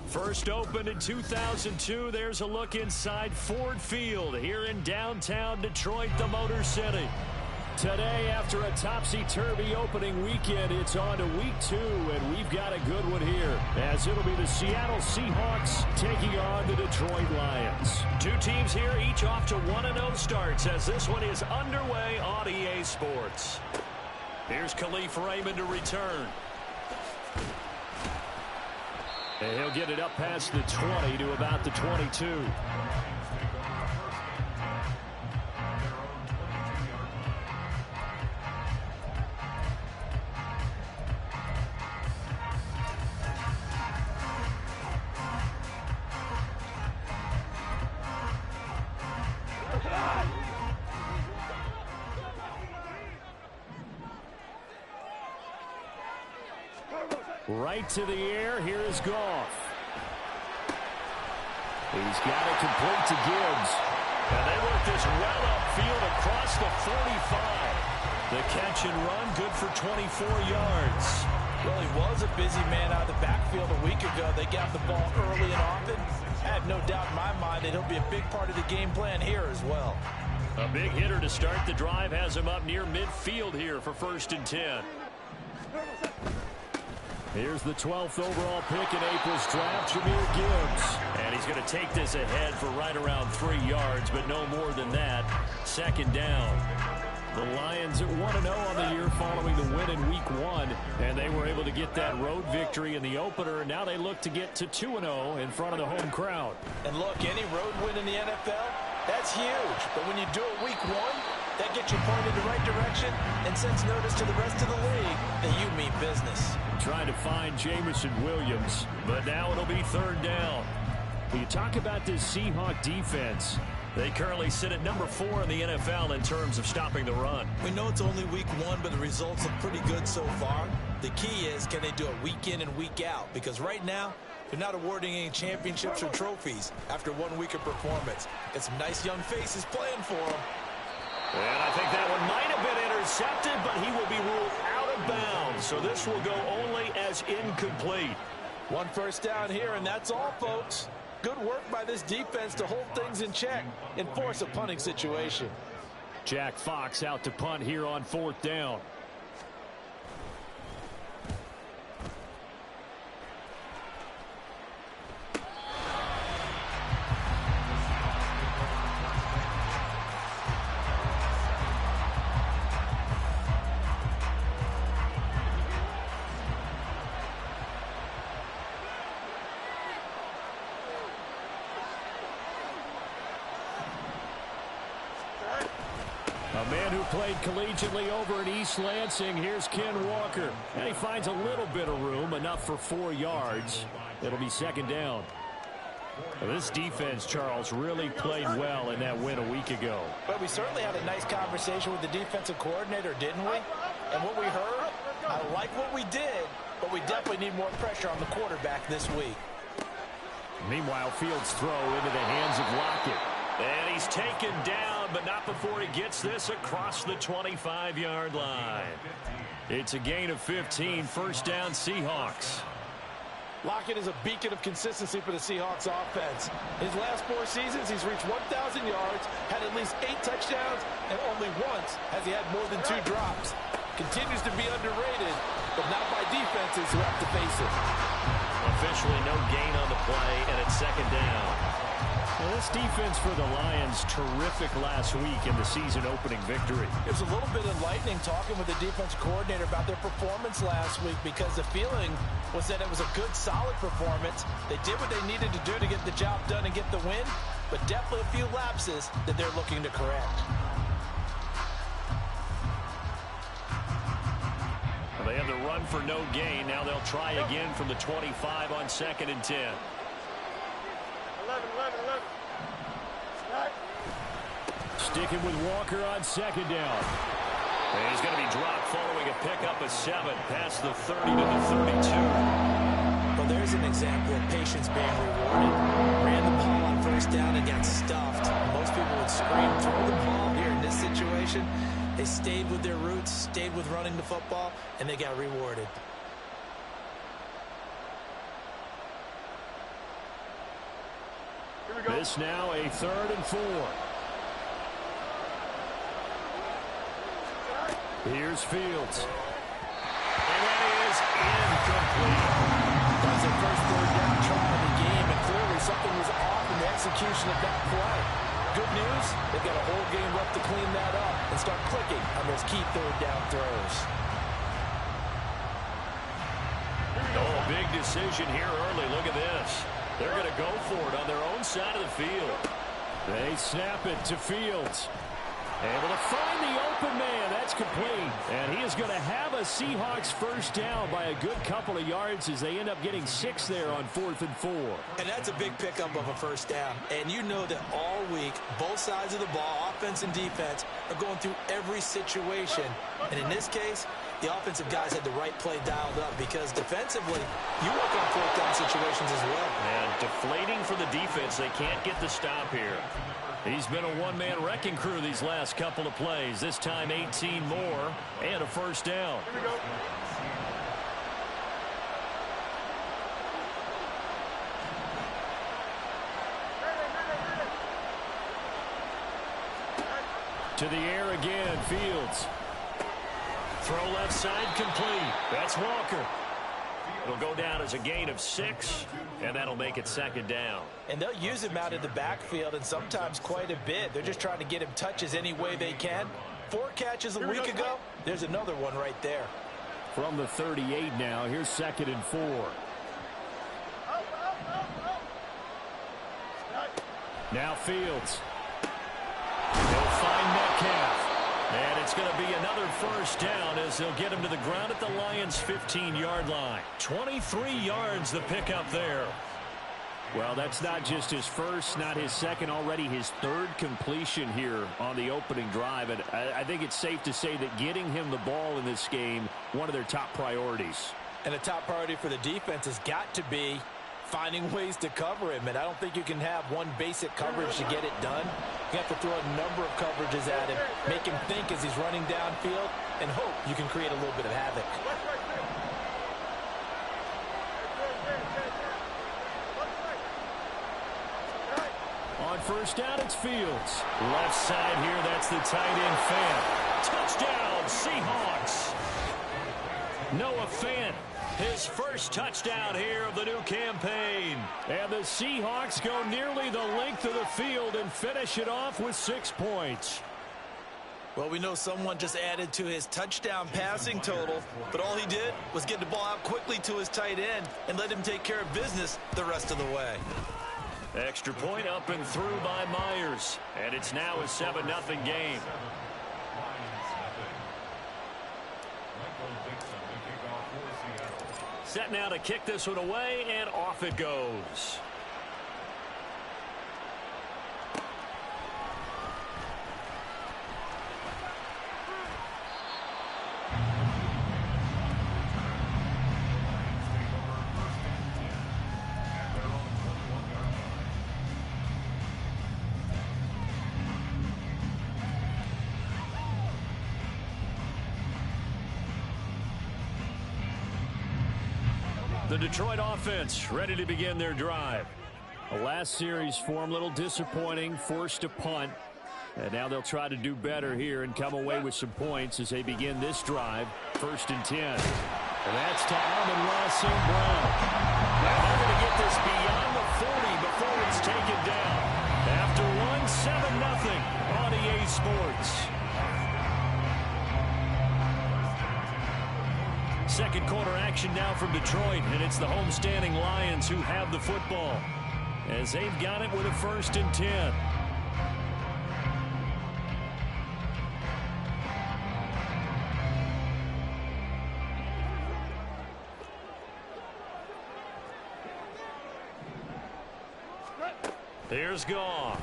First opened in 2002, there's a look inside Ford Field here in downtown Detroit, the Motor City. Today, after a topsy-turvy opening weekend, it's on to week 2, and we've got a good one here, as it'll be the Seattle Seahawks taking on the Detroit Lions. Two teams here, each off to 1-0 starts, as this one is underway on EA Sports. Here's Khalif Raymond to return. And he'll get it up past the 20 to about the 22. Right to the air. Here is Goff. He's got it complete to Gibbs. And they work this well upfield across the 45. The catch and run, good for 24 yards. Well, he was a busy man out of the backfield a week ago. They got the ball early and often. I have no doubt in my mind that he'll be a big part of the game plan here as well. A big hitter to start the drive has him up near midfield here for 1st and 10. Here's the 12th overall pick in April's draft, Jahmyr Gibbs. And he's going to take this ahead for right around 3 yards, but no more than that. 2nd down. The Lions at 1-0 on the year following the win in Week 1. And they were able to get that road victory in the opener. And now they look to get to 2-0 in front of the home crowd. And look, any road win in the NFL, that's huge. But when you do it Week 1, that gets you pointed in the right direction and sends notice to the rest of the league that you mean business. Trying to find Jameson Williams, but now it'll be 3rd down. When you talk about this Seahawk defense, they currently sit at number 4 in the NFL in terms of stopping the run. We know it's only Week 1, but the results look pretty good so far. The key is, can they do it week in and week out? Because right now, they're not awarding any championships or trophies after 1 week of performance. Got some nice young faces playing for them. And I think that one might have been intercepted, but he will be ruled out of bounds. So this will go only as incomplete. One first down here, and that's all, folks. Good work by this defense to hold things in check and force a punting situation. Jack Fox out to punt here on 4th down. A man who played collegiately over at East Lansing. Here's Ken Walker. And he finds a little bit of room, enough for 4 yards. It'll be 2nd down. Well, this defense, Charles, really played well in that win a week ago. But we certainly had a nice conversation with the defensive coordinator, didn't we? And what we heard, I like what we did, but we definitely need more pressure on the quarterback this week. Meanwhile, Fields' throw into the hands of Lockett. And he's taken down, but not before he gets this across the 25-yard line. It's a gain of 15, 1st down Seahawks. Lockett is a beacon of consistency for the Seahawks offense. His last 4 seasons, he's reached 1,000 yards, had at least 8 touchdowns, and only once has he had more than 2 drops. Continues to be underrated, but not by defenses who have to face it. Officially no gain on the play, and it's 2nd down. Well, this defense for the Lions, terrific last week in the season-opening victory. It was a little bit enlightening talking with the defense coordinator about their performance last week, because the feeling was that it was a good, solid performance. They did what they needed to do to get the job done and get the win, but definitely a few lapses that they're looking to correct. Well, they have the run for no gain. Now they'll try again from the 25 on 2nd and 10. 11. Sticking with Walker on 2nd down. And he's going to be dropped following a pickup of 7 past the 30 to the 32. Well, there's an example of patience being rewarded. Ran the ball on 1st down and got stuffed. Most people would scream, throw the ball. Here in this situation, they stayed with their roots, stayed with running the football, and they got rewarded. This now a 3rd and 4. Here's Fields. And that is incomplete. That was their first 3rd down try of the game, and clearly something was off in the execution of that play. Good news, they've got a whole game left to clean that up and start clicking on those key 3rd down throws. Oh, big decision here early. Look at this. They're going to go for it on their own side of the field. They snap it to Fields. Able to find the open man. That's complete. And he is going to have a Seahawks 1st down by a good couple of yards as they end up getting 6 there on 4th and 4. And that's a big pickup of a 1st down. And you know that all week, both sides of the ball, offense and defense, are going through every situation. And in this case, the offensive guys had the right play dialed up, because defensively, you work on 4th down situations as well. And deflating for the defense. They can't get the stop here. He's been a one-man wrecking crew these last couple of plays. This time 18 more and a 1st down. Here we go. To the air again, Fields. Throw left side complete. That's Walker. It'll go down as a gain of 6, and that'll make it 2nd down. And they'll use him out of the backfield, and sometimes quite a bit. They're just trying to get him touches any way they can. 4 catches a week ago. There's another one right there. From the 38 now, here's 2nd and 4. Now Fields. He'll find Metcalf. And it's going to be another 1st down as they'll get him to the ground at the Lions' 15-yard line. 23 yards the pickup there. Well, that's not just his first, not his second, already his 3rd completion here on the opening drive. And I think it's safe to say that getting him the ball in this game, one of their top priorities. And a top priority for the defense has got to be finding ways to cover him, and I don't think you can have one basic coverage to get it done. You have to throw a number of coverages at him, make him think as he's running downfield, and hope you can create a little bit of havoc. On first down, it's Fields. Left side here, that's the tight end, Fant. Touchdown, Seahawks. Noah Fant, his first touchdown here of the new campaign. And the Seahawks go nearly the length of the field and finish it off with 6 points. Well, we know someone just added to his touchdown passing total, but all he did was get the ball out quickly to his tight end and let him take care of business the rest of the way. Extra point up and through by Myers. And it's now a 7-0 game. Set now to kick this one away, and off it goes. The Detroit offense ready to begin their drive. The last series for them, a little disappointing, forced a punt. And now they'll try to do better here and come away with some points as they begin this drive. 1st and 10. And that's to Amon-Ra St. Brown. Now they're going to get this beyond the 40 before it's taken down. After one, 7-0 on EA Sports. Second quarter action now from Detroit, and it's the homestanding Lions who have the football as they've got it with a 1st and 10. Here's Goff.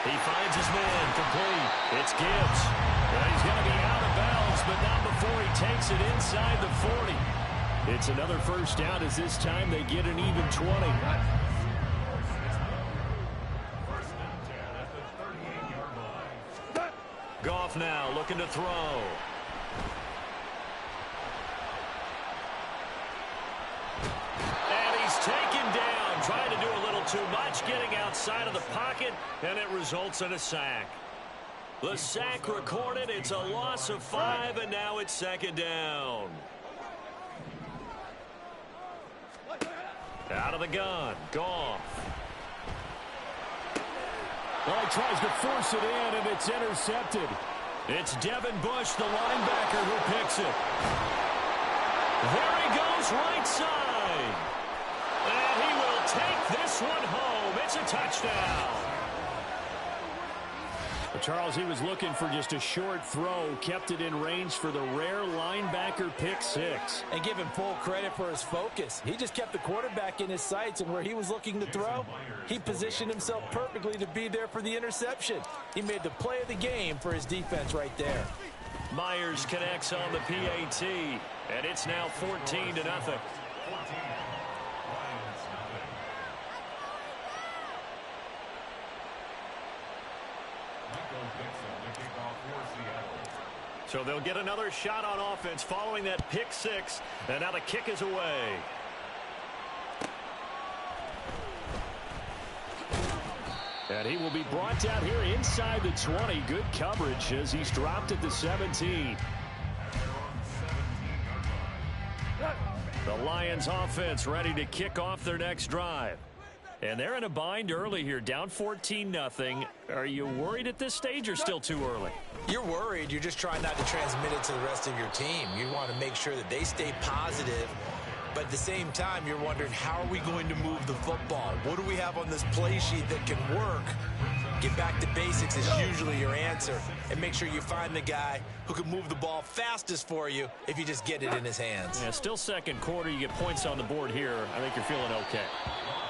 He finds his man complete. It's Gibbs. Well, he's going to be out of bounds, but not before he takes it inside the 40. It's another first down as this time they get an even 20. Goff now looking to throw. And he's taken down, trying to do a little too much, getting outside of the pocket, and it results in a sack. The sack recorded. It's a loss of 5, and now it's 2nd down. Out of the gun, Goff. Well, he tries to force it in, and it's intercepted. It's Devin Bush, the linebacker, who picks it. There he goes, right side. And he will take this one home. It's a touchdown. Charles, he was looking for just a short throw, kept it in range for the rare linebacker pick 6. And give him full credit for his focus. He just kept the quarterback in his sights, and where he was looking to throw, he positioned himself perfectly to be there for the interception. He made the play of the game for his defense right there. Myers connects on the PAT, and it's now 14-0. So they'll get another shot on offense following that pick 6, and now the kick is away. And he will be brought down here inside the 20. Good coverage as he's dropped at the 17. The Lions offense ready to kick off their next drive. And they're in a bind early here, down 14-0. Are you worried at this stage or still too early? You're worried. You're just trying not to transmit it to the rest of your team. You want to make sure that they stay positive. But at the same time, you're wondering, how are we going to move the football? What do we have on this play sheet that can work? Get back to basics is usually your answer. And make sure you find the guy who can move the ball fastest for you if you just get it in his hands. Yeah, still second quarter. You get points on the board here. I think you're feeling okay.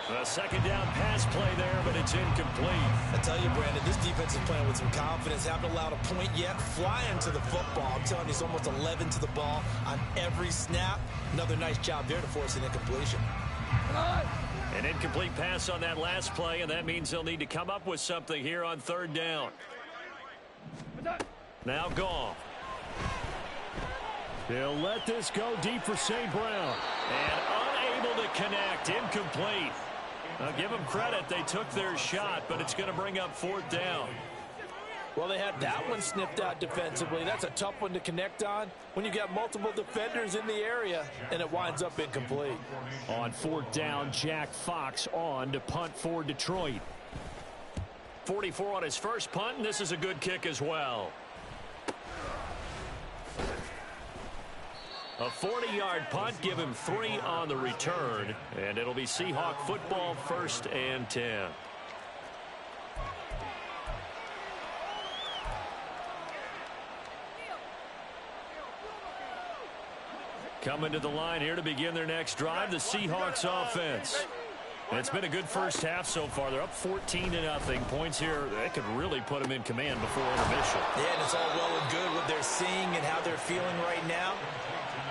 A second down pass play there, but it's incomplete. I tell you, Brandon, this defense is playing with some confidence. Haven't allowed a point yet. Flying to the football. I'm telling you, it's almost 11 to the ball on every snap. Another nice job there to force an incompletion. An incomplete pass on that last play, and that means they'll need to come up with something here on third down. Now Goff. He'll let this go deep for St. Brown. And unable to connect. Incomplete. I'll give them credit. They took their shot, but it's going to bring up fourth down. Well, they had that one snipped out defensively. That's a tough one to connect on when you got multiple defenders in the area, and it winds up incomplete. On fourth down, Jack Fox on to punt for Detroit. 44 on his first punt, and this is a good kick as well. A 40-yard punt, give him 3 on the return, and it'll be Seahawk football, 1st and 10. Coming to the line here to begin their next drive, the Seahawks offense. It's been a good first half so far. They're up 14-0. Points here, that could really put them in command before intermission. Yeah, and it's all well and good what they're seeing and how they're feeling right now.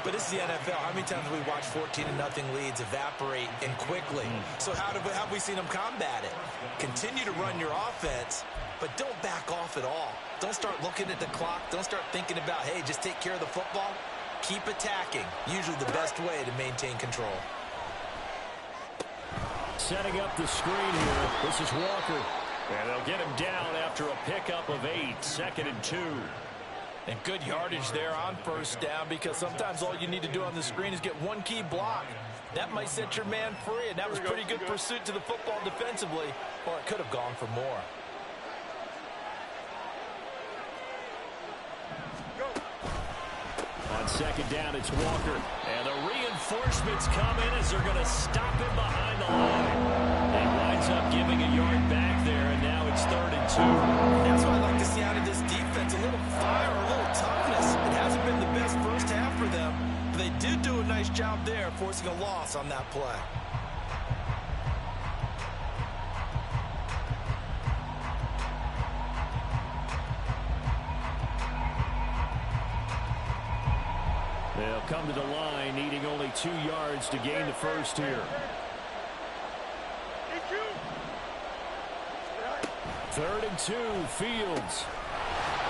But this is the NFL. How many times have we watched 14-0 leads evaporate and quickly? So how have we seen them combat it? Continue to run your offense, but don't back off at all. Don't start looking at the clock. Don't start thinking about, hey, just take care of the football. Keep attacking. Usually the best way to maintain control. Setting up the screen here. This is Walker. And they'll get him down after a pickup of 8. 2nd and 2. And good yardage there on first down, because sometimes all you need to do on the screen is get one key block. That might set your man free, and that was pretty good pursuit to the football defensively, or it could have gone for more. On second down, it's Walker. And the reinforcements come in as they're going to stop him behind the line. He winds up giving a yard back there, and now it's 3rd and 2. That's what I'd like to see out of this defense. A little fire, a little toughness. It hasn't been the best first half for them, but they did do a nice job there, forcing a loss on that play. They'll come to the line, needing only 2 yards to gain the first here. 3rd and 2, Fields.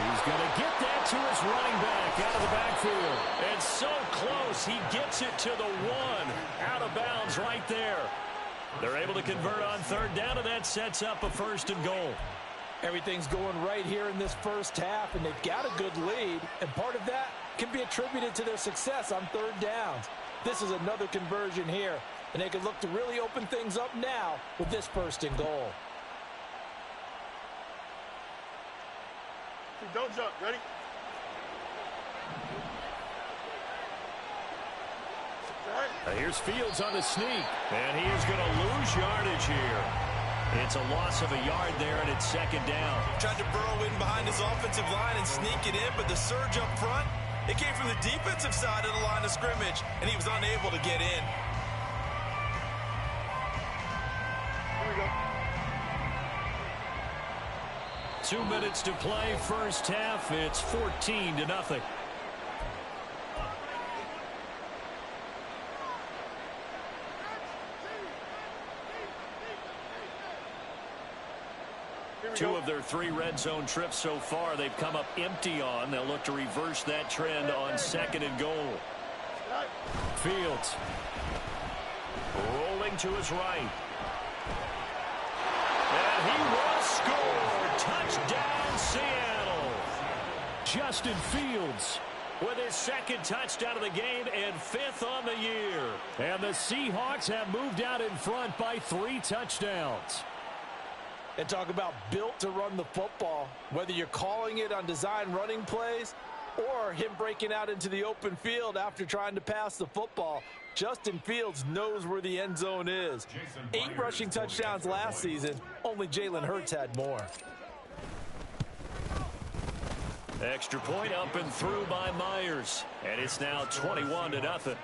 He's going to get that to his running back out of the backfield. And so close, he gets it to the 1. Out of bounds right there. They're able to convert on 3rd down, and that sets up a 1st and goal. Everything's going right here in this first half, and they've got a good lead, and part of that can be attributed to their success on 3rd downs. This is another conversion here, and they can look to really open things up now with this 1st and goal. Don't jump. Ready? Here's Fields on the sneak, and he is going to lose yardage here. It's a loss of a yard there, and it's 2nd down. Tried to burrow in behind his offensive line and sneak it in, but the surge up front, it came from the defensive side of the line of scrimmage, and he was unable to get in. Here we go. 2 minutes to play, first half. It's 14-0. Two of their 3 red zone trips so far, they've come up empty on. They'll look to reverse that trend on 2nd and goal. Fields rolling to his right. And he will score. Touchdown, Seattle. Justin Fields with his 2nd touchdown of the game and 5th on the year. And the Seahawks have moved out in front by 3 touchdowns. And talk about built to run the football, whether you're calling it on design running plays or him breaking out into the open field after trying to pass the football. Justin Fields knows where the end zone is. 8 rushing touchdowns last season. Only Jalen Hurts had more. Extra point up and through by Myers. And it's now 21-0.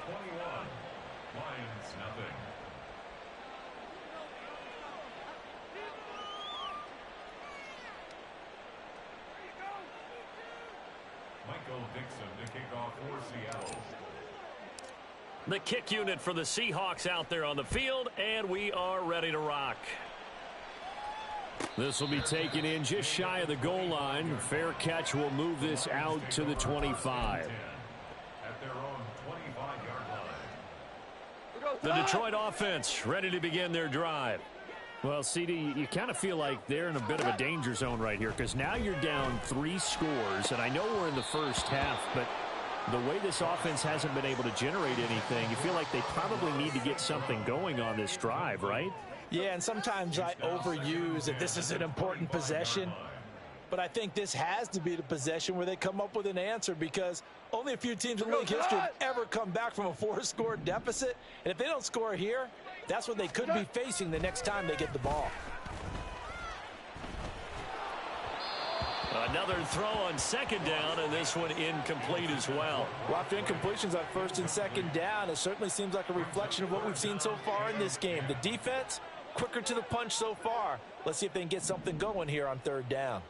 The kick unit for the Seahawks out there on the field, and we are ready to rock. This will be taken in just shy of the goal line. Fair catch will move this out to the 25. The Detroit offense ready to begin their drive. Well, CD, you kind of feel like they're in a bit of a danger zone right here because now you're down 3 scores, and I know we're in the first half, but the way this offense hasn't been able to generate anything, you feel like they probably need to get something going on this drive, right? Yeah, and sometimes I overuse that this is an important possession, but I think this has to be the possession where they come up with an answer because only a few teams in league history have ever come back from a 4-score deficit, and if they don't score here, that's what they could be facing the next time they get the ball. Another throw on second down, and this one incomplete as well. Well, after incompletions on first and second down, it certainly seems like a reflection of what we've seen so far in this game. The defense, quicker to the punch so far. Let's see if they can get something going here on third down.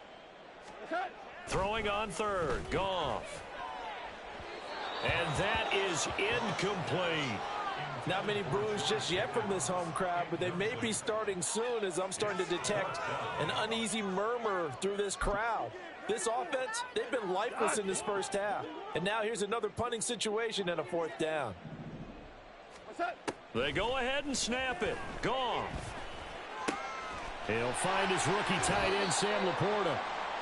Throwing on third, Goff. And that is incomplete. Not many boos just yet from this home crowd, but they may be starting soon as I'm starting to detect an uneasy murmur through this crowd. This offense, they've been lifeless in this first half. And now here's another punting situation and a fourth down. They go ahead and snap it. Goff. He'll find his rookie tight end, Sam Laporta.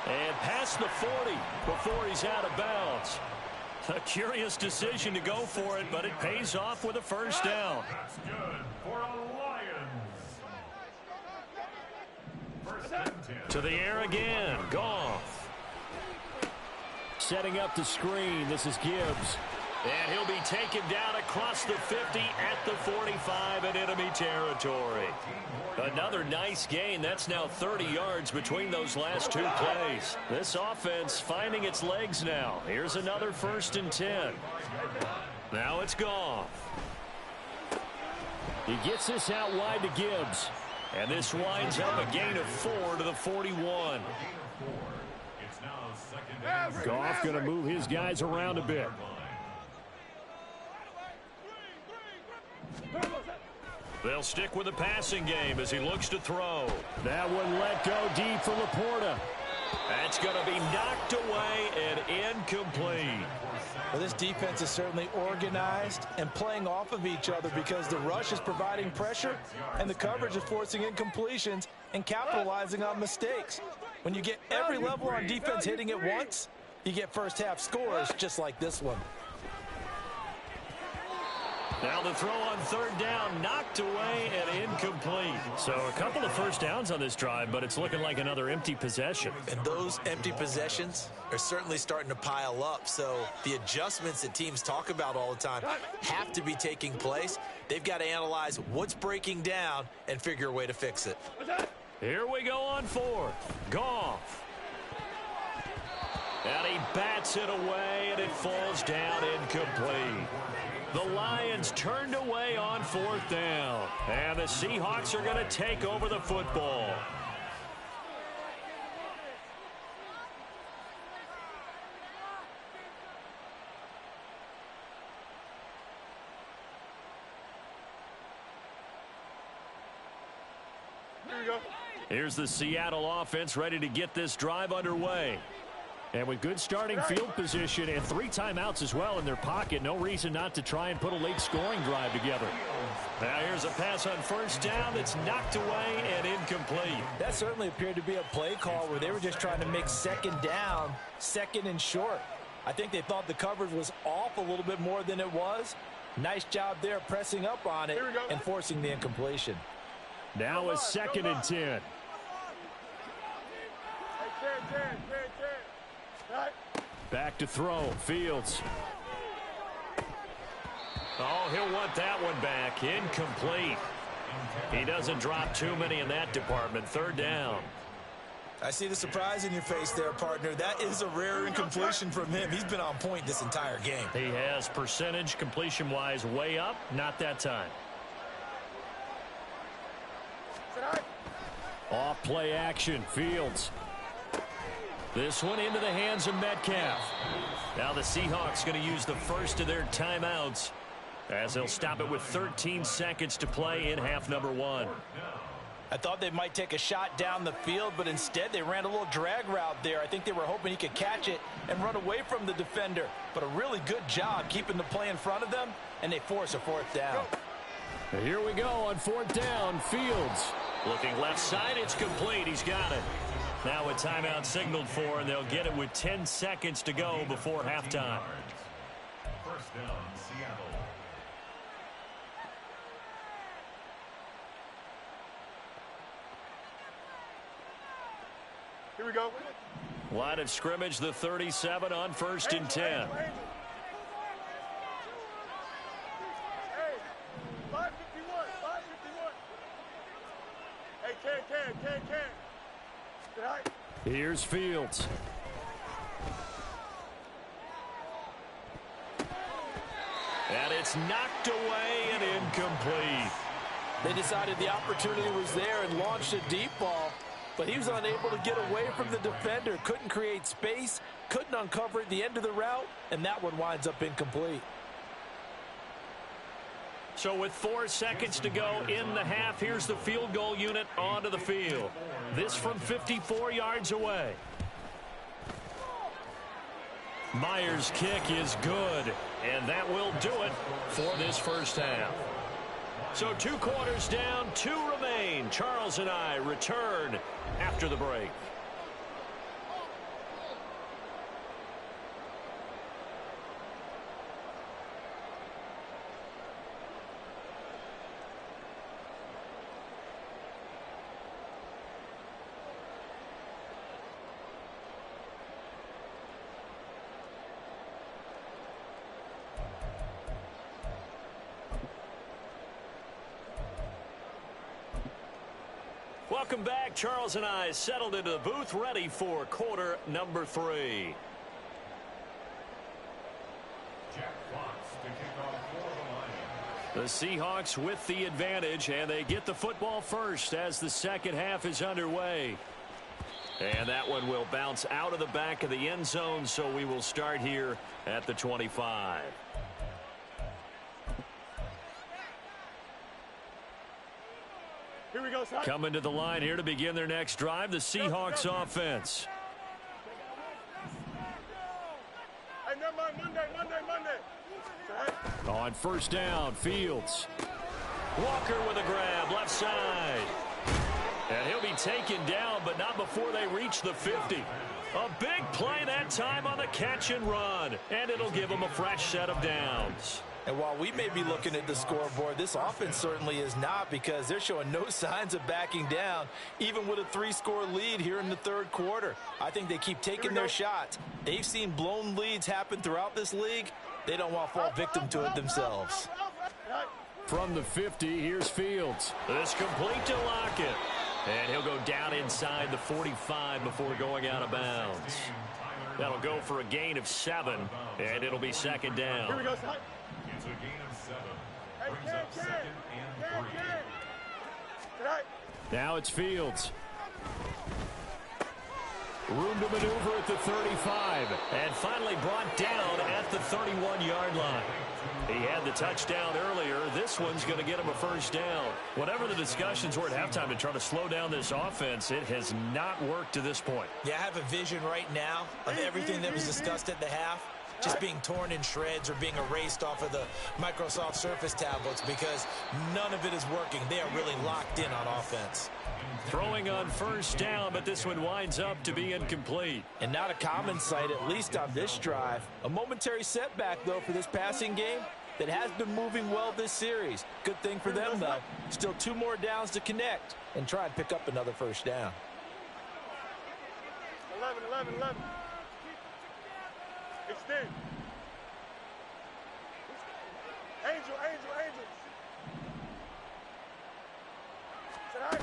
And past the 40 before he's out of bounds. A curious decision to go for it, but it pays off with a first down. That's good for a Lions. First and 10. To the air again. Goff. Setting up the screen. This is Gibbs. And he'll be taken down across the 50 at the 45 in enemy territory. Another nice gain. That's now 30 yards between those last 2 plays. This offense finding its legs now. Here's another first and 10. Now it's Goff. He gets this out wide to Gibbs. And this winds up a gain of 4 to the 41. Goff going to move his guys around a bit. They'll stick with the passing game as he looks to throw. That one let go deep for Laporta. That's going to be knocked away and incomplete. Well, this defense is certainly organized and playing off of each other because the rush is providing pressure and the coverage is forcing incompletions and capitalizing on mistakes. When you get every level on defense hitting at once, you get first half scores just like this one. Now the throw on third down, knocked away and incomplete. So a couple of first downs on this drive, but it's looking like another empty possession. And those empty possessions are certainly starting to pile up. So the adjustments that teams talk about all the time have to be taking place. They've got to analyze what's breaking down and figure a way to fix it. Here we go on fourth. Goff. And he bats it away, and it falls down incomplete. The Lions turned away on fourth down. And the Seahawks are going to take over the football. Here we go. Here's the Seattle offense ready to get this drive underway. And with good starting field position and 3 timeouts as well in their pocket, no reason not to try and put a late scoring drive together. Now here's a pass on first down that's knocked away and incomplete. That certainly appeared to be a play call where they were just trying to make second down, second and short. I think they thought the coverage was off a little bit more than it was. Nice job there pressing up on it and forcing the incompletion. Now a second and 10. Back to throw. Fields. Oh, he'll want that one back. Incomplete. He doesn't drop too many in that department. Third down. I see the surprise in your face there, partner. That is a rare incompletion from him. He's been on point this entire game. He has percentage completion-wise way up. Not that time. Off play action. Fields. This one into the hands of Metcalf. Now the Seahawks going to use the first of their timeouts as they'll stop it with 13 seconds to play in half number 1. I thought they might take a shot down the field, but instead they ran a little drag route there. I think they were hoping he could catch it and run away from the defender. But a really good job keeping the play in front of them, and they force a 4th down. Here we go on 4th down. Fields looking left side. It's complete. He's got it. Now a timeout signaled for, and they'll get it with 10 seconds to go before halftime. First down, Seattle. Here we go. Line of scrimmage, the 37 on 1st and 10. Hey, 551, 551. Hey, can. Right. Here's Fields. And it's knocked away and incomplete. They decided the opportunity was there and launched a deep ball, but he was unable to get away from the defender. Couldn't create space, couldn't uncover at the end of the route, and that one winds up incomplete. So with 4 seconds to go in the half, here's the field goal unit onto the field. This from 54 yards away. Myers' kick is good, and that will do it for this first half. So 2 quarters down, 2 remain. Charles and I return after the break. Welcome back. Charles and I settled into the booth, ready for quarter number 3. Jack Fox to kick off for the Lions. The Seahawks with the advantage, and they get the football first as the second half is underway. And that one will bounce out of the back of the end zone, so we will start here at the 25. Here we go, son. Coming to the line here to begin their next drive, the Seahawks offense. Hey, never mind, Monday. On first down, Fields. Walker with a grab, left side. And he'll be taken down, but not before they reach the 50. A big play that time on the catch and run, and it'll give them a fresh set of downs. And while we may be looking at the scoreboard, this offense certainly is not, because they're showing no signs of backing down, even with a 3-score lead here in the 3rd quarter. I think they keep taking their shots. They've seen blown leads happen throughout this league. They don't want to fall victim to it themselves. From the 50, here's Fields. This complete to Lockett. And he'll go down inside the 45 before going out of bounds. That'll go for a gain of 7, and it'll be second down. Here we go, son. It's a gain of 7. Hey, Brings up 2nd and 3. Now it's Fields. Room to maneuver at the 35, and finally brought down at the 31-yard line. He had the touchdown earlier. This one's going to get him a first down. Whatever the discussions were at halftime to try to slow down this offense, it has not worked to this point. Yeah, I have a vision right now of everything that was discussed at the half just being torn in shreds or being erased off of the Microsoft Surface tablets, because none of it is working. They are really locked in on offense. Throwing on first down, but this one winds up to be incomplete. And not a common sight, at least on this drive. A momentary setback, though, for this passing game that has been moving well this series. Good thing for them, though. Still 2 more downs to connect and try and pick up another first down. 11. Extend. Angel. Tonight.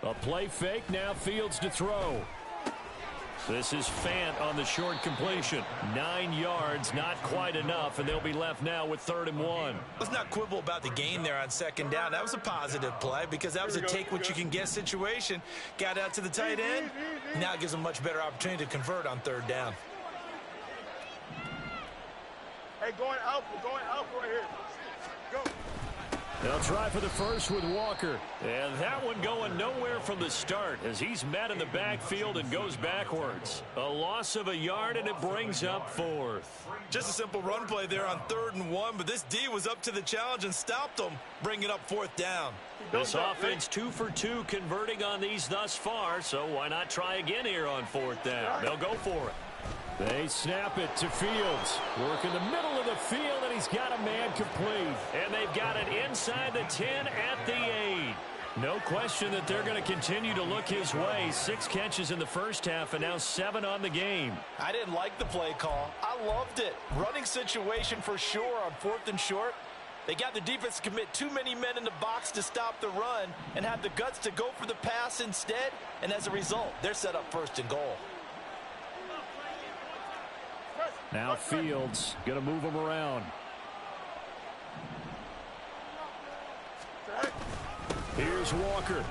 A play fake, now Fields to throw. This is Fant on the short completion. 9 yards, not quite enough, and they'll be left now with 3rd and 1. Let's not quibble about the gain there on second down. That was a positive play, because that was a take-what-you-can-get situation. Got out to the tight end, Now it gives them much better opportunity to convert on third down. Hey, going out right here. Go. They'll try for the first with Walker. And that one going nowhere from the start as he's met in the backfield and goes backwards. A loss of a yard, and it brings up fourth. Just a simple run play there on 3rd and 1, but this D was up to the challenge and stopped them, bringing up 4th down. This offense 2 for 2 converting on these thus far, so why not try again here on 4th down? They'll go for it. They snap it to Fields. Work in the middle of the field, and he's got a man complete. And they've got it inside the 10 at the 8. No question that they're going to continue to look his way. 6 catches in the first half and now 7 on the game. I didn't like the play call. I loved it. Running situation for sure on 4th and short. They got the defense to commit too many men in the box to stop the run and have the guts to go for the pass instead. And as a result, they're set up 1st and goal. Now Fields going to move him around. Here's Walker.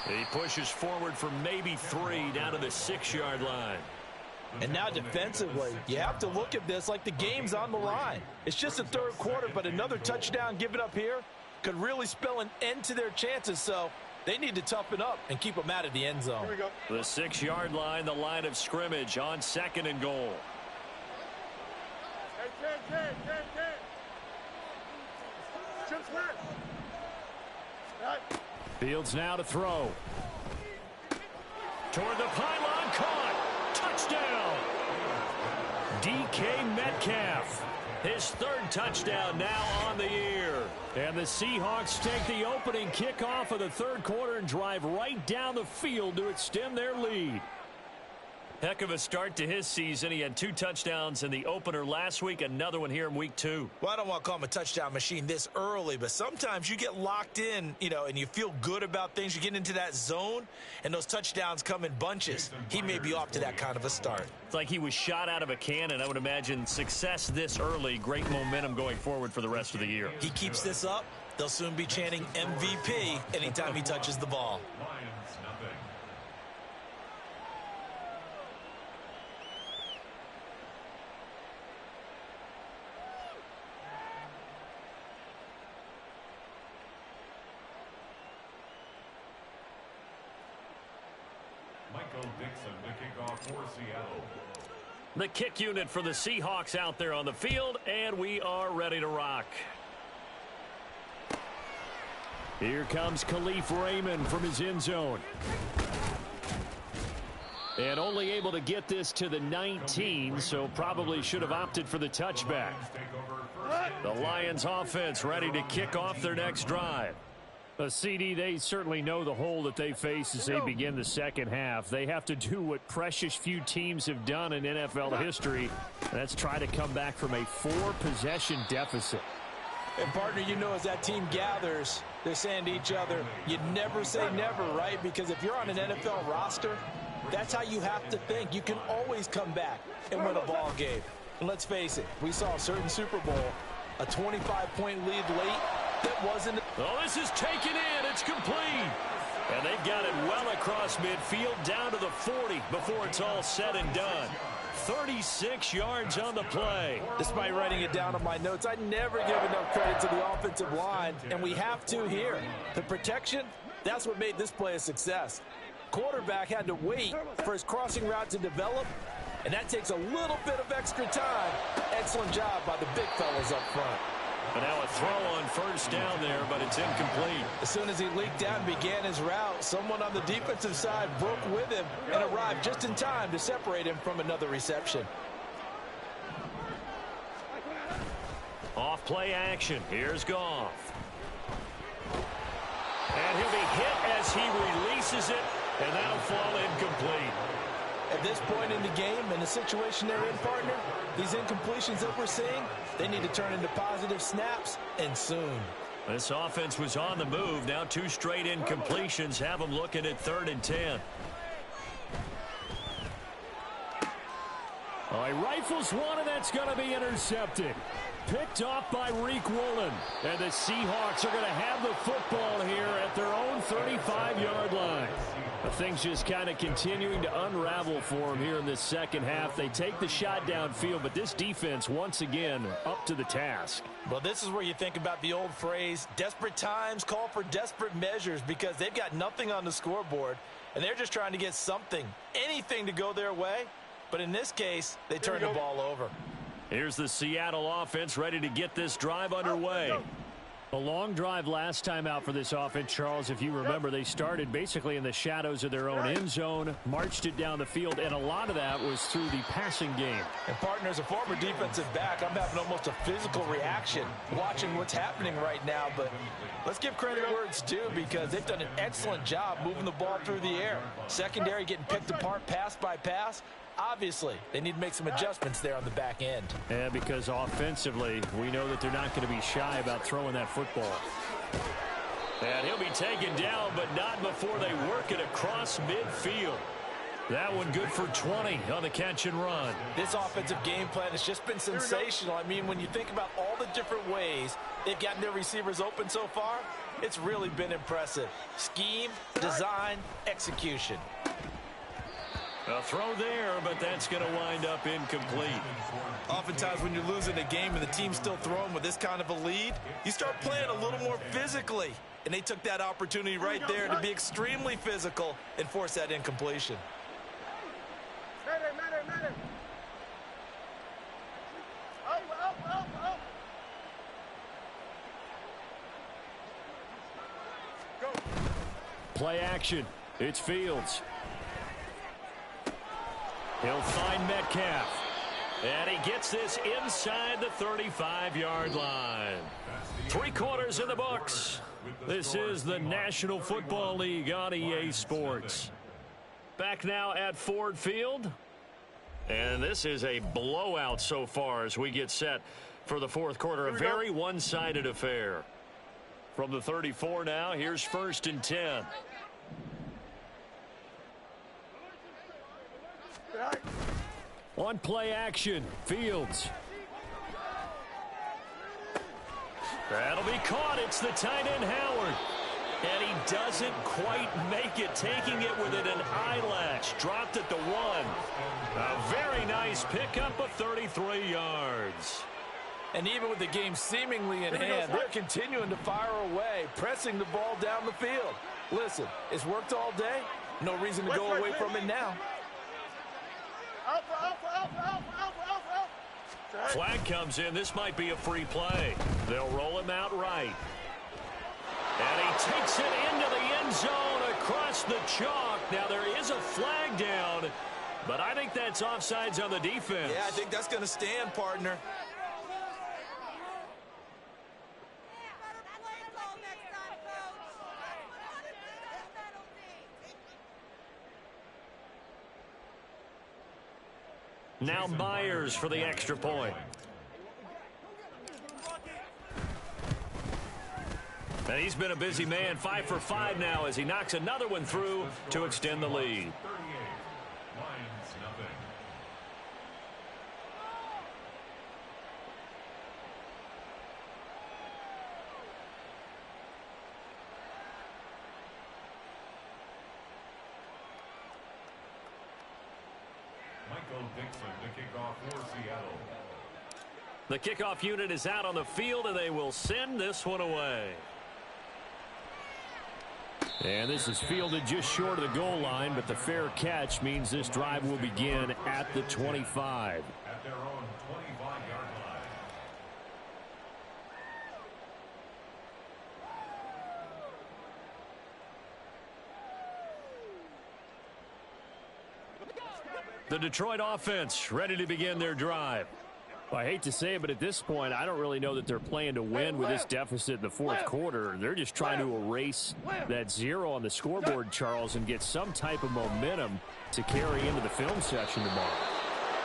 He pushes forward for maybe 3 down to the 6-yard line. And now defensively, you have to look at this like the game's on the line. It's just the 3rd quarter, but another touchdown given up here could really spell an end to their chances. So they need to toughen up and keep them out of the end zone. Here we go. The 6-yard line, the line of scrimmage on 2nd and goal. Hey, 10. Chip Smith. Right. Fields now to throw. Toward the pylon, caught. Touchdown. DK Metcalf. His 3rd touchdown now on the year. And the Seahawks take the opening kickoff of the 3rd quarter and drive right down the field to extend their lead. Heck of a start to his season. He had 2 touchdowns in the opener last week, another one here in week 2. Well, I don't want to call him a touchdown machine this early, but sometimes you get locked in, and you feel good about things. You get into that zone, and those touchdowns come in bunches. He may be off to that kind of a start. It's like he was shot out of a cannon. I would imagine success this early, great momentum going forward for the rest of the year. He keeps this up, they'll soon be chanting MVP anytime he touches the ball. Lions nothing. Michael Dixon, the kickoff for Seattle. The kick unit for the Seahawks out there on the field, and we are ready to rock. Here comes Khalif Raymond from his end zone. And only able to get this to the 19, so probably should have opted for the touchback. The Lions offense ready to kick off their next drive. CD, they certainly know the hole that they face as they begin the second half. They have to do what precious few teams have done in NFL history. That's try to come back from a 4-possession deficit. And, partner, as that team gathers, they're saying to each other, you never say never, right? Because if you're on an NFL roster, that's how you have to think. You can always come back and win a ball game. And let's face it, we saw a certain Super Bowl, a 25-point lead late. That wasn't. Oh, this is taken in. It's complete. And they've got it well across midfield down to the 40 before it's all said and done. 36 yards on the play. Despite writing it down on my notes, I never give enough credit to the offensive line, and we have to here. The protection, that's what made this play a success. Quarterback had to wait for his crossing route to develop, and that takes a little bit of extra time. Excellent job by the big fellas up front. But now a throw on first down there, but it's incomplete. As soon as he leaked out and began his route, someone on the defensive side broke with him and arrived just in time to separate him from another reception. Off play action. Here's Goff. And he'll be hit as he releases it, and that'll fall incomplete. At this point in the game and the situation they're in, partner, these incompletions that we're seeing, they need to turn into positive snaps, and soon. This offense was on the move. Now 2 straight incompletions have them looking at 3rd and 10. Oh, he rifles one, and that's going to be intercepted. Picked off by Reek Woolen. And the Seahawks are going to have the football here at their own 35-yard line. Things just kind of continuing to unravel for them here in this second half. They take the shot downfield, but this defense, once again, up to the task. Well, this is where you think about the old phrase, desperate times call for desperate measures, because they've got nothing on the scoreboard, and they're just trying to get something, anything to go their way. But in this case, they turn the ball over. Here's the Seattle offense ready to get this drive underway. A long drive last time out for this offense, Charles. If you remember, they started basically in the shadows of their own end zone, marched it down the field, and a lot of that was through the passing game. And, partner, as a former defensive back, I'm having almost a physical reaction watching what's happening right now. But let's give credit where it's due, because they've done an excellent job moving the ball through the air. Secondary getting picked apart pass by pass. Obviously, they need to make some adjustments there on the back end. Yeah, because offensively, we know that they're not going to be shy about throwing that football. And he'll be taken down, but not before they work it across midfield. That one good for 20 on the catch and run. This offensive game plan has just been sensational. I mean, when you think about all the different ways they've gotten their receivers open so far, it's really been impressive. Scheme, design, execution. A throw there, but that's going to wind up incomplete. Oftentimes when you're losing a game and the team's still throwing with this kind of a lead, you start playing a little more physically. And they took that opportunity right there to be extremely physical and force that incompletion. Play action. It's Fields. He'll find Metcalf. And he gets this inside the 35-yard line. 3 quarters in the books. This is the National Football League on EA Sports. Back now at Ford Field. And this is a blowout so far as we get set for the fourth quarter. A very one-sided affair. From the 34 now, here's 1st and 10. On play action, Fields. That'll be caught. It's the tight end, Howard. And he doesn't quite make it, taking it within an eyelash. Dropped at the 1. A very nice pickup of 33 yards. And even with the game seemingly in hand, they're continuing to fire away, pressing the ball down the field. Listen, it's worked all day. No reason to go away from it now. Flag comes in. This might be a free play. They'll roll him out right. And he takes it into the end zone across the chalk. Now there is a flag down, but I think that's offsides on the defense. Yeah, I think that's going to stand, partner. Now Myers for the extra point. And he's been a busy man, 5 for 5 now as he knocks another one through to extend the lead. The kickoff unit is out on the field, and they will send this one away. And this is fielded just short of the goal line, but the fair catch means this drive will begin at the 25. At their own 25-yard line. The Detroit offense ready to begin their drive. Well, I hate to say it, but at this point, I don't really know that they're playing to win with this deficit in the fourth quarter. They're just trying to erase that 0 on the scoreboard, Charles, and get some type of momentum to carry into the film session tomorrow.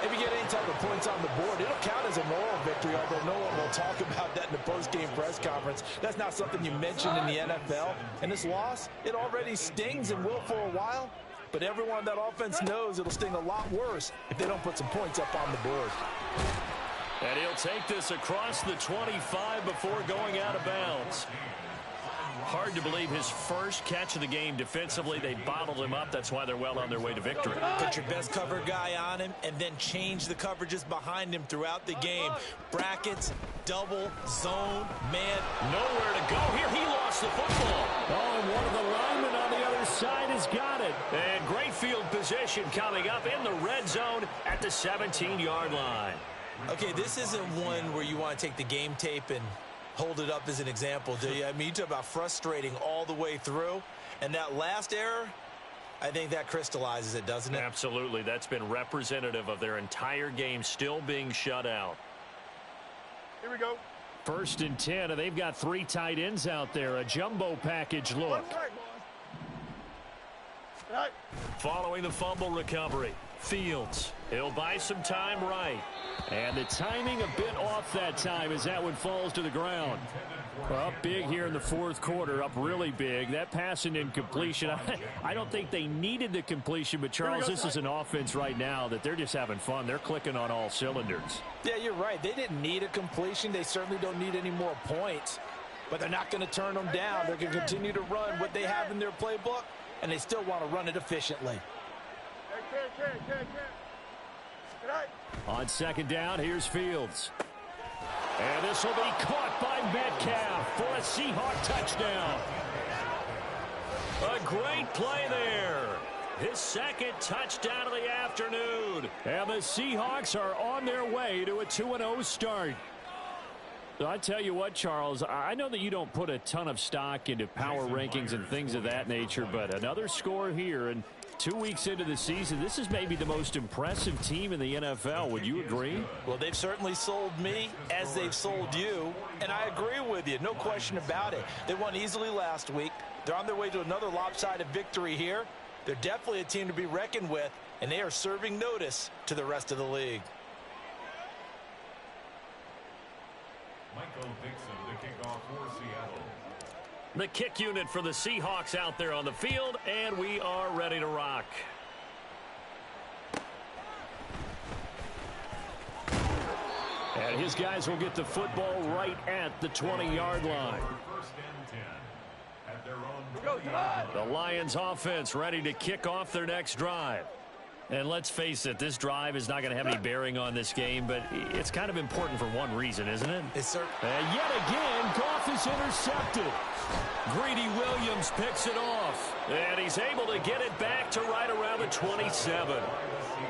If you get any type of points on the board, it'll count as a moral victory, although no one will talk about that in the post-game press conference. That's not something you mentioned in the NFL. And this loss, it already stings and will for a while. but everyone on that offense knows it'll sting a lot worse if they don't put some points up on the board. And he'll take this across the 25 before going out of bounds. Hard to believe his first catch of the game defensively. They bottled him up. That's why they're well on their way to victory. Put your best cover guy on him and then change the coverages behind him throughout the game. Brackets, double, zone, man. Nowhere to go here. He lost the football. Oh, and one of the linemen on the other side has got it. And great field position coming up in the red zone at the 17-yard line. Okay, this isn't one where you want to take the game tape and hold it up as an example, do you? I mean, you talk about frustrating all the way through. And that last error, I think that crystallizes it, doesn't it? Absolutely. That's been representative of their entire game still being shut out. Here we go. 1st and 10, and they've got 3 tight ends out there. A jumbo package look. Right. Following the fumble recovery, Fields. He'll buy some time right. And the timing a bit off that time as that one falls to the ground. Up big here in the 4th quarter, up really big. That pass and incompletion, I don't think they needed the completion, but Charles, this is an offense right now that they're just having fun. They're clicking on all cylinders. Yeah, you're right. They didn't need a completion. They certainly don't need any more points, but they're not going to turn them down. They're going to continue to run what they have in their playbook, and they still want to run it efficiently. On 2nd down, here's Fields. And this will be caught by Metcalf for a Seahawk touchdown. A great play there. His 2nd touchdown of the afternoon. And the Seahawks are on their way to a 2-0 start. So I tell you what, Charles, I know that you don't put a ton of stock into power rankings and things of that nature, but another score here, and 2 weeks into the season, this is maybe the most impressive team in the NFL. Would you agree? Well, they've certainly sold me as they've sold you, and I agree with you. No question about it. They won easily last week. They're on their way to another lopsided victory here. They're definitely a team to be reckoned with, and they are serving notice to the rest of the league. Michael Dixon, the kickoff for Seattle. The kick unit for the Seahawks out there on the field, and we are ready to rock. And his guys will get the football right at the 20-yard line. 1st and 10 at their own 20-yard line. The Lions offense ready to kick off their next drive. And let's face it, this drive is not going to have any bearing on this game, but it's kind of important for one reason, isn't it? Yes, sir. And yet again, Goff is intercepted. Greedy Williams picks it off. And he's able to get it back to right around the 27.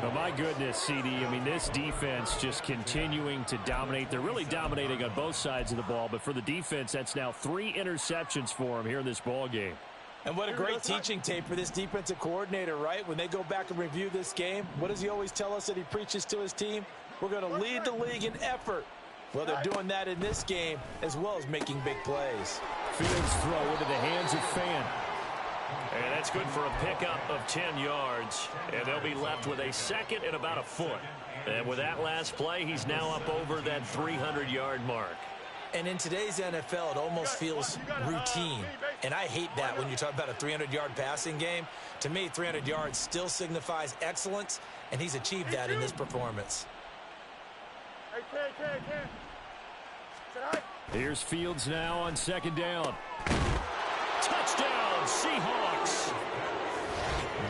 Oh, my goodness, CD. I mean, this defense just continuing to dominate. They're really dominating on both sides of the ball, but for the defense, that's now 3 interceptions for them here in this ball game. And what a great teaching tape for this defensive coordinator, right? When they go back and review this game, what does he always tell us that he preaches to his team? We're going to lead the league in effort. Well, they're doing that in this game as well as making big plays. Fields throw into the hands of Fan. And that's good for a pickup of 10 yards. And they'll be left with a 2nd and about a foot. And with that last play, he's now up over that 300-yard mark. And in today's NFL, it almost feels routine. And I hate that when you talk about a 300-yard passing game. To me, 300 yards still signifies excellence, and he's achieved that in this performance. Here's Fields now on 2nd down. Touchdown, Seahawks.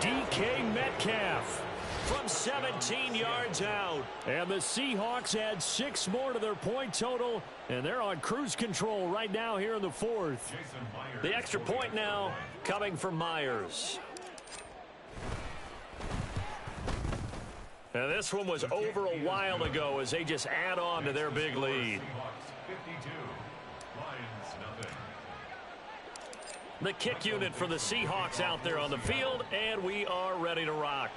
DK Metcalf from 17 yards out. And the Seahawks add 6 more to their point total, and they're on cruise control right now here in the 4th. The extra point now coming from Myers. And this one was over a while ago as they just add on to their big lead. 52, Lions nothing. The kick unit for the Seahawks out there on the field, and we are ready to rock.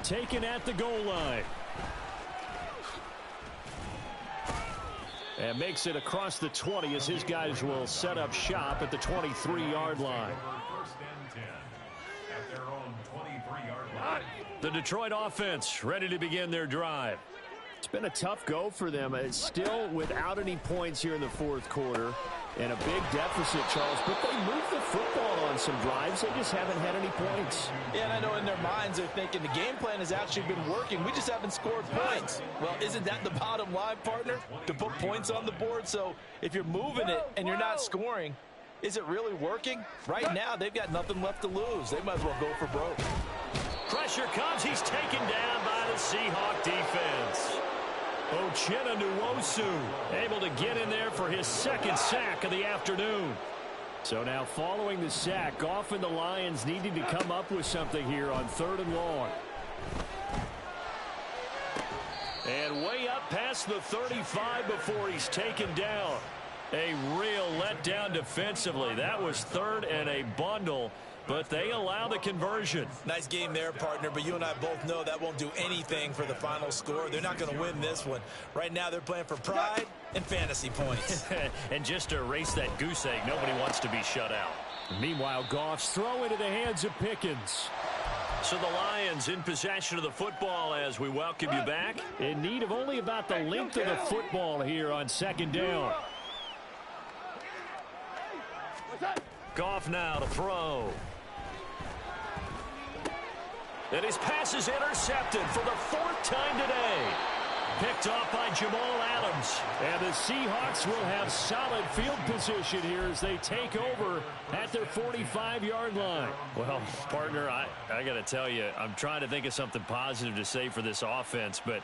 Taken at the goal line. And makes it across the 20 as his guys will set up shop at the 23-yard line. 1st and 10 at their own 23-yard line. The Detroit offense ready to begin their drive. It's been a tough go for them. It's still without any points here in the 4th quarter. And a big deficit, Charles, but they moved the football on some drives. They just haven't had any points. Yeah, and I know in their minds they're thinking the game plan has actually been working. We just haven't scored points. Well, isn't that the bottom line, partner? To put points on the board? So if you're moving it and you're not scoring, is it really working? Right now, they've got nothing left to lose. They might as well go for broke. Pressure comes. He's taken down by the Seahawk defense. Uchenna Nwosu able to get in there for his second sack of the afternoon. So now following the sack, Goff and the Lions needing to come up with something here on 3rd and long. And way up past the 35 before he's taken down. A real letdown defensively. That was 3rd and a bundle, but they allow the conversion. Nice game there, partner, but you and I both know that won't do anything for the final score. They're not going to win this one. Right now, they're playing for pride and fantasy points. And just to erase that goose egg, nobody wants to be shut out. Meanwhile, Goff's throw into the hands of Pickens. So the Lions in possession of the football as we welcome you back. In need of only about the length of the football here on 2nd down. Goff now to throw. And his pass is intercepted for the 4th time today. Picked off by Jamal Adams. And the Seahawks will have solid field position here as they take over at their 45-yard line. Well, partner, I got to tell you, I'm trying to think of something positive to say for this offense, but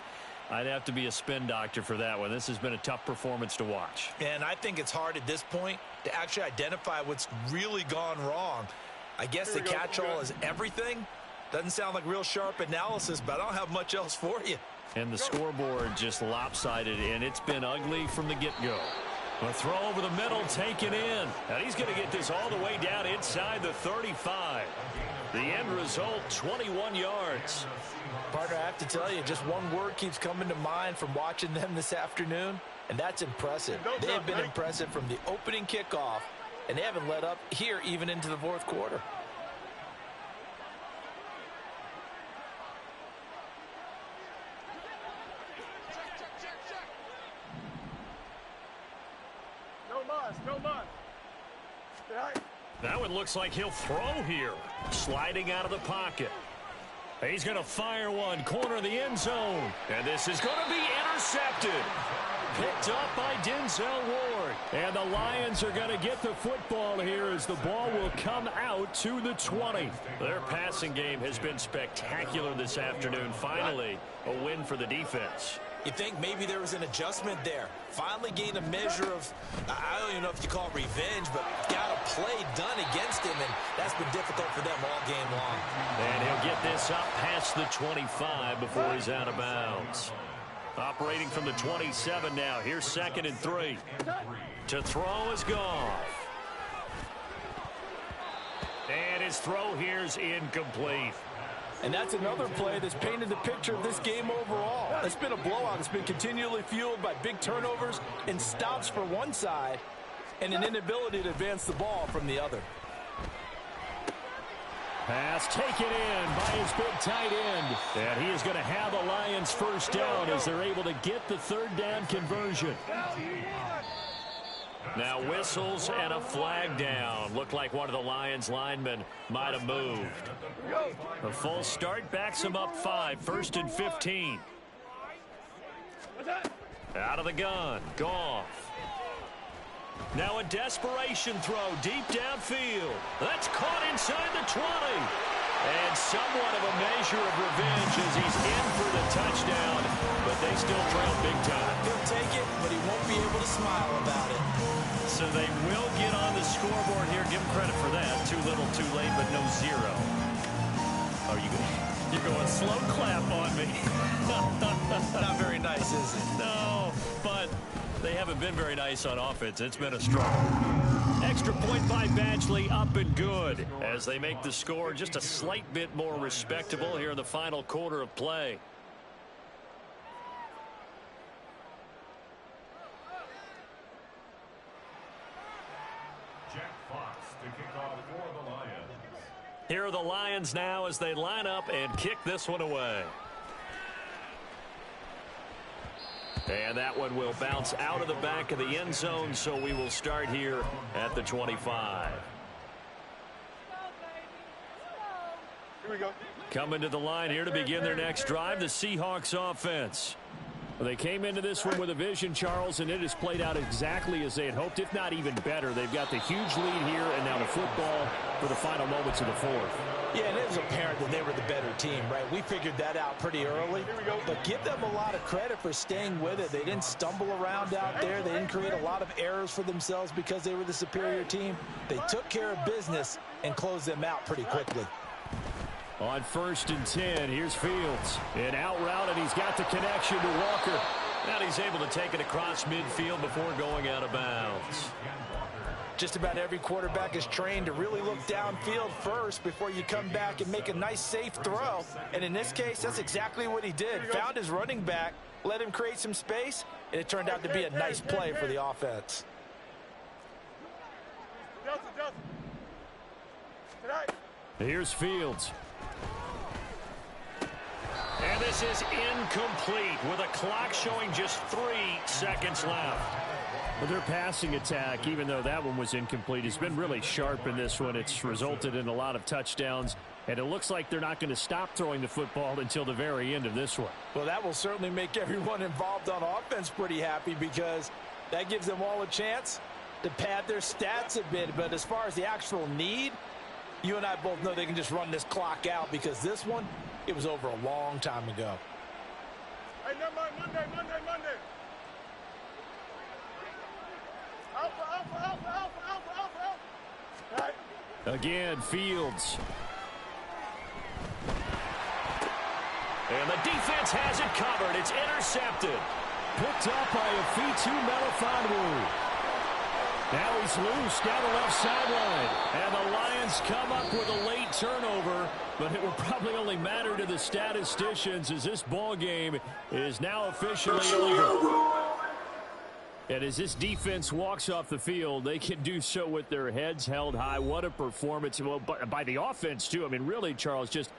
I'd have to be a spin doctor for that one. This has been a tough performance to watch. And I think it's hard at this point to actually identify what's really gone wrong. I guess the catch-all is everything. Doesn't sound like real sharp analysis, but I don't have much else for you. And the scoreboard just lopsided, and it's been ugly from the get-go. A throw over the middle, taken in. And he's going to get this all the way down inside the 35. The end result, 21 yards. Partner, I have to tell you, just one word keeps coming to mind from watching them this afternoon, and that's impressive. They have been impressive from the opening kickoff, and they haven't let up here even into the 4th quarter. No muss. That one looks like he'll throw here. Sliding out of the pocket. He's going to fire one. Corner of the end zone. And this is going to be intercepted. Picked up by Denzel Ward. And the Lions are going to get the football here as the ball will come out to the 20. Their passing game has been spectacular this afternoon. Finally, a win for the defense. You think maybe there was an adjustment there. Finally gained a measure of, I don't even know if you call it revenge, but got a play done against him, and that's been difficult for them all game long. And he'll get this up past the 25 before he's out of bounds. Operating from the 27 now. Here's 2nd and 3. To throw is Goff. And his throw here's incomplete. And that's another play that's painted the picture of this game overall. It's been a blowout. It's been continually fueled by big turnovers and stops for one side and an inability to advance the ball from the other. Pass taken in by his big tight end. And he is going to have the Lions first down as they're able to get the 3rd down conversion. Now whistles and a flag down. Looked like one of the Lions linemen might have moved. A full start backs him up 5. 1st and 15. Out of the gun. Goff. Now a desperation throw deep downfield. That's caught inside the 20. And somewhat of a measure of revenge as he's in for the touchdown. But they still trail big time. He'll take it, but he won't be able to smile about it. So they will get on the scoreboard here. Give him credit for that. Too little, too late, but no 0. Oh, you're going slow clap on me. Not very nice, is it? No, but they haven't been very nice on offense. It's been a struggle. Extra point by Badgley, up and good, as they make the score just a slight bit more respectable here in the final quarter of play. Here are the Lions now as they line up and kick this one away. And that one will bounce out of the back of the end zone, so we will start here at the 25. Here we go. Coming to the line here to begin their next drive, the Seahawks offense. Well, they came into this one with a vision, Charles, and it has played out exactly as they had hoped, if not even better. They've got the huge lead here, and now the football for the final moments of the fourth. Yeah, and it was apparent that they were the better team, right? We figured that out pretty early. But give them a lot of credit for staying with it. They didn't stumble around out there. They didn't create a lot of errors for themselves because they were the superior team. They took care of business and closed them out pretty quickly. On 1st and 10, here's Fields. An out route, and he's got the connection to Walker. And he's able to take it across midfield before going out of bounds. Just about every quarterback is trained to really look downfield first before you come back and make a nice, safe throw. And in this case, that's exactly what he did. Found his running back, let him create some space, and it turned out to be a nice play for the offense. Here's Fields. And this is incomplete with a clock showing just 3 seconds left. Well, their passing attack, even though that one was incomplete, has been really sharp in this one. It's resulted in a lot of touchdowns, and it looks like they're not going to stop throwing the football until the very end of this one. Well, that will certainly make everyone involved on offense pretty happy because that gives them all a chance to pad their stats a bit. But as far as the actual need, you and I both know they can just run this clock out because this one, it was over a long time ago. Hey, Monday. Alpha. Again, Fields. And the defense has it covered. It's intercepted. Picked up by Afitu Melifonwu. Now he's loose down the left sideline. And the Lions come up with a late turnover, but it will probably only matter to the statisticians as this ball game is now officially over. And as this defense walks off the field, they can do so with their heads held high. What a performance. Well, by the offense, too. I mean, really, Charles, just